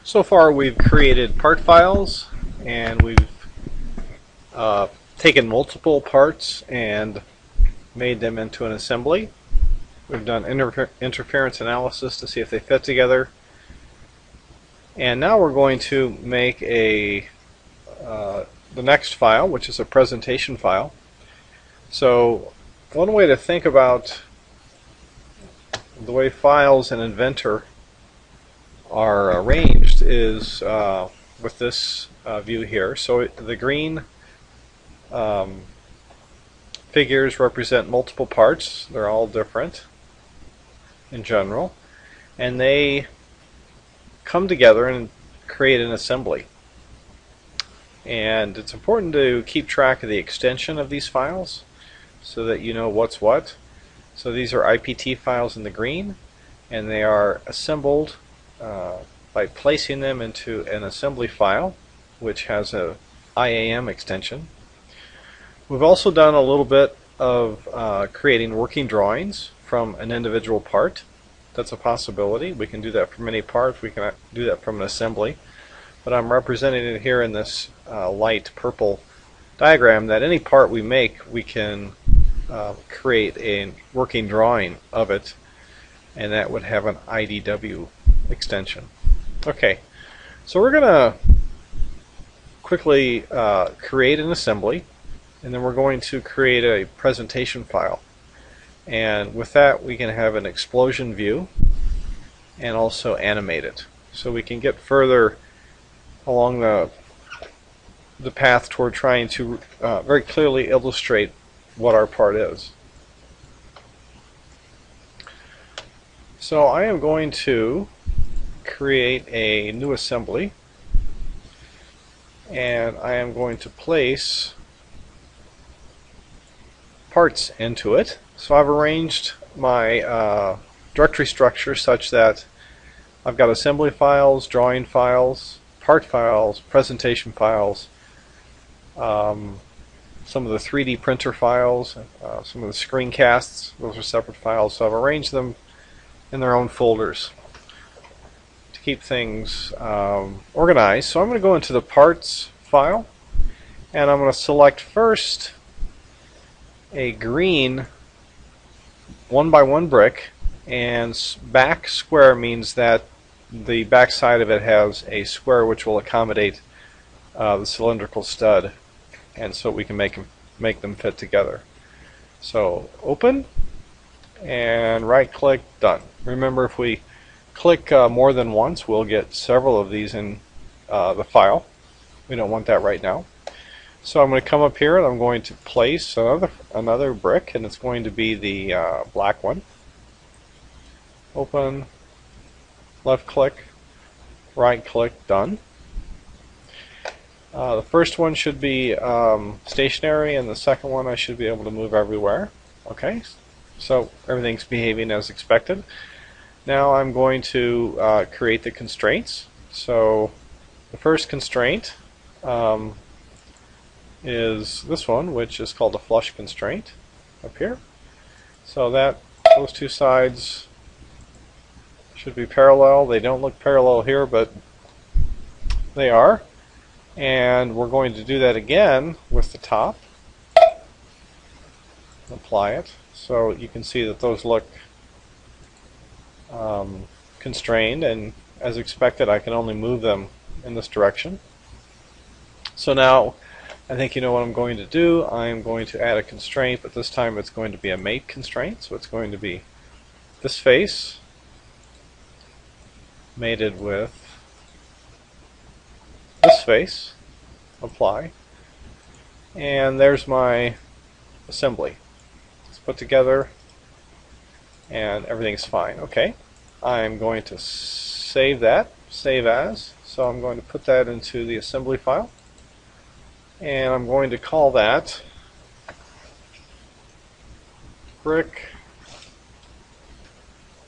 So far we've created part files, and we've taken multiple parts and made them into an assembly. We've done interference analysis to see if they fit together. And now we're going to make the next file, which is a presentation file. So one way to think about the way files in Inventor are arranged is with this view here. So the green figures represent multiple parts. They're all different in general, and they come together and create an assembly. And it's important to keep track of the extension of these files so that you know what's what. So these are IPT files in the green, and they are assembled by placing them into an assembly file which has a IAM extension. We've also done a little bit of creating working drawings from an individual part. That's a possibility. We can do that from any part. We can do that from an assembly. But I'm representing it here in this light purple diagram, that any part we make, we can create a working drawing of it, and that would have an IDW extension. Okay, so we're going to quickly create an assembly, and then we're going to create a presentation file. And with that, we can have an explosion view and also animate it. So we can get further along the path toward trying to very clearly illustrate what our part is. So I am going to create a new assembly, and I am going to place parts into it. So I've arranged my directory structure such that I've got assembly files, drawing files, part files, presentation files, some of the 3D printer files, some of the screencasts. Those are separate files. So I've arranged them in their own folders to keep things organized. So I'm going to go into the parts file, and I'm going to select first a green 1x1 brick, and back square means that the back side of it has a square which will accommodate the cylindrical stud, and so we can make them fit together. So open and right click, done. Remember, if we click more than once, we'll get several of these in the file. We don't want that right now. So I'm going to come up here and I'm going to place another brick, and it's going to be the black one. Open, left click, right click, done. The first one should be stationary, and the second one I should be able to move everywhere. Okay, so everything's behaving as expected. Now I'm going to create the constraints. So the first constraint is this one, which is called a flush constraint up here. So those two sides should be parallel. They don't look parallel here, but they are. And we're going to do that again with the top. Apply it. So you can see that those look constrained, and as expected I can only move them in this direction. So now I think you know what I'm going to do. I'm going to add a constraint, but this time it's going to be a mate constraint. So it's going to be this face mated with this face. Apply. And there's my assembly. It's put together and everything's fine. Okay. I'm going to save that. Save as. So I'm going to put that into the assembly file. And I'm going to call that brick.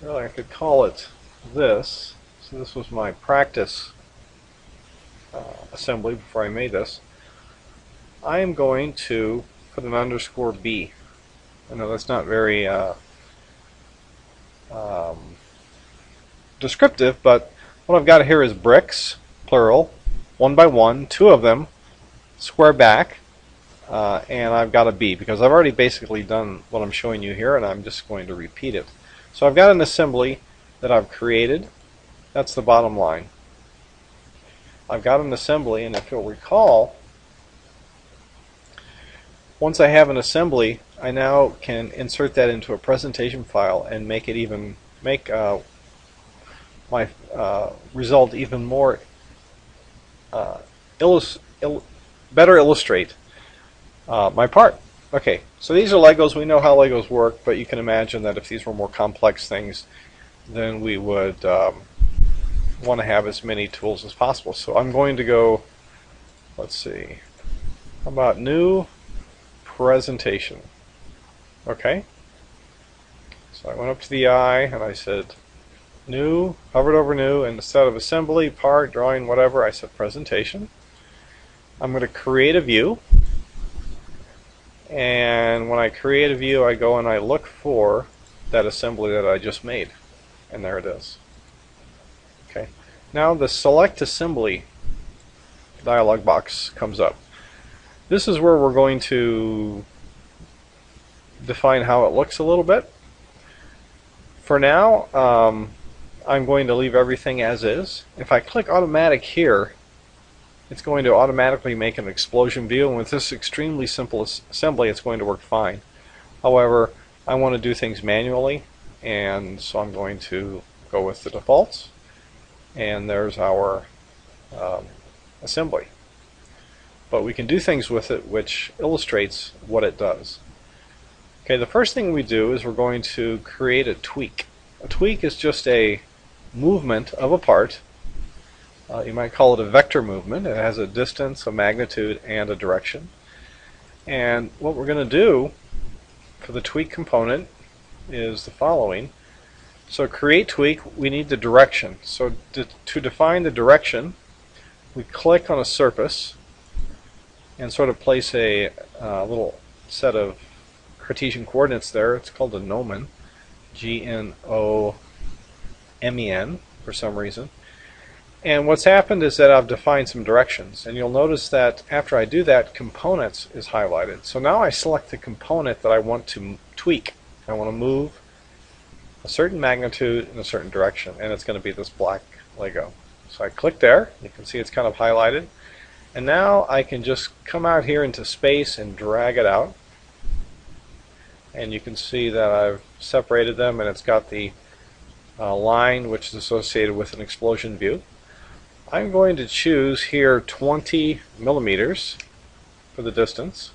Really, I could call it this. So this was my practice assembly before I made this. I am going to put an underscore B. I know that's not very descriptive, but What I've got here is bricks, plural, 1 by 1, 2 of them, square back, and I've got a B because I've already basically done what I'm showing you here, and I'm just going to repeat it. So I've got an assembly that I've created. That's the bottom line. I've got an assembly, and if you'll recall, once I have an assembly, I now can insert that into a presentation file and make it even my result even more better illustrate my part. Okay, so these are Legos. We know how Legos work, but you can imagine that if these were more complex things, then we would want to have as many tools as possible. So I'm going to go, let's see, how about new presentation? Okay, so I went up to the eye and I said new, hovered over new, and instead of assembly, part, drawing, whatever, I said presentation. I'm going to create a view, and when I create a view, I go and I look for that assembly that I just made, and there it is. Okay, now the select assembly dialog box comes up. This is where we're going to define how it looks a little bit. For now, I'm going to leave everything as is. If I click automatic here, it's going to automatically make an explosion view, and with this extremely simple assembly it's going to work fine. However, I want to do things manually, and so I'm going to go with the defaults, and there's our assembly. But we can do things with it which illustrates what it does. Okay, the first thing we do is we're going to create a tweak. A tweak is just a movement of a part. You might call it a vector movement. It has a distance, a magnitude, and a direction. And what we're going to do for the tweak component is the following. So create tweak, we need the direction. So to define the direction, we click on a surface and sort of place a little set of Cartesian coordinates there. It's called a gnomon, G-N-O-M-E-N for some reason. And what's happened is that I've defined some directions, and you'll notice that after I do that, components is highlighted. So now I select the component that I want to tweak. I want to move a certain magnitude in a certain direction, and it's going to be this black Lego. So I click there, you can see it's kind of highlighted, and now I can just come out here into space and drag it out, and you can see that I've separated them, and it's got the line which is associated with an explosion view. I'm going to choose here 20 millimeters for the distance,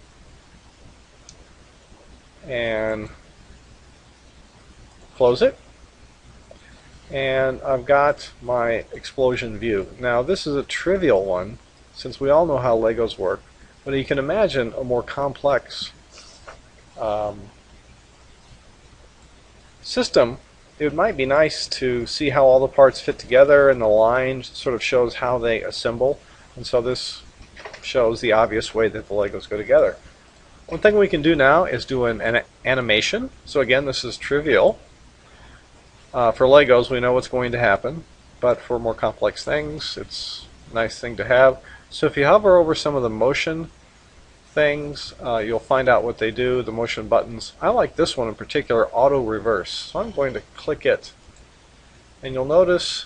and close it, and I've got my explosion view. Now this is a trivial one since we all know how Legos work, but you can imagine a more complex system. It might be nice to see how all the parts fit together, and the line sort of shows how they assemble, and so this shows the obvious way that the Legos go together. One thing we can do now is do an animation. So again, this is trivial. For Legos, we know what's going to happen, but for more complex things, it's a nice thing to have. So if you hover over some of the motion things, you'll find out what they do, the motion buttons. I like this one in particular, auto reverse. So I'm going to click it, and you'll notice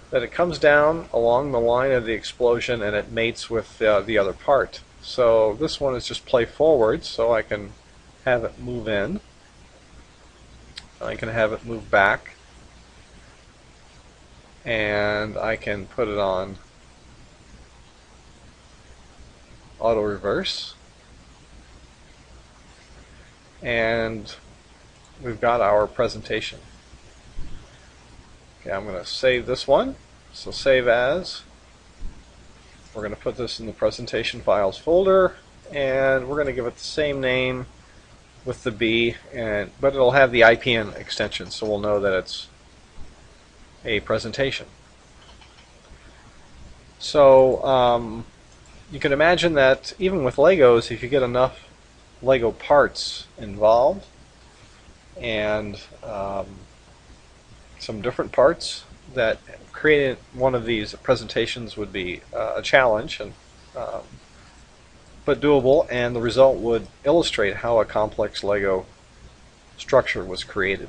that it comes down along the line of the explosion and it mates with the other part. So this one is just play forward, so I can have it move in, I can have it move back, and I can put it on auto reverse, and we've got our presentation. Okay, I'm going to save this one. So save as. We're going to put this in the presentation files folder, and we're going to give it the same name with the B, but it'll have the IPN extension, so we'll know that it's a presentation. So you can imagine that even with Legos, if you get enough Lego parts involved and some different parts, that creating one of these presentations would be a challenge, and but doable, and the result would illustrate how a complex Lego structure was created.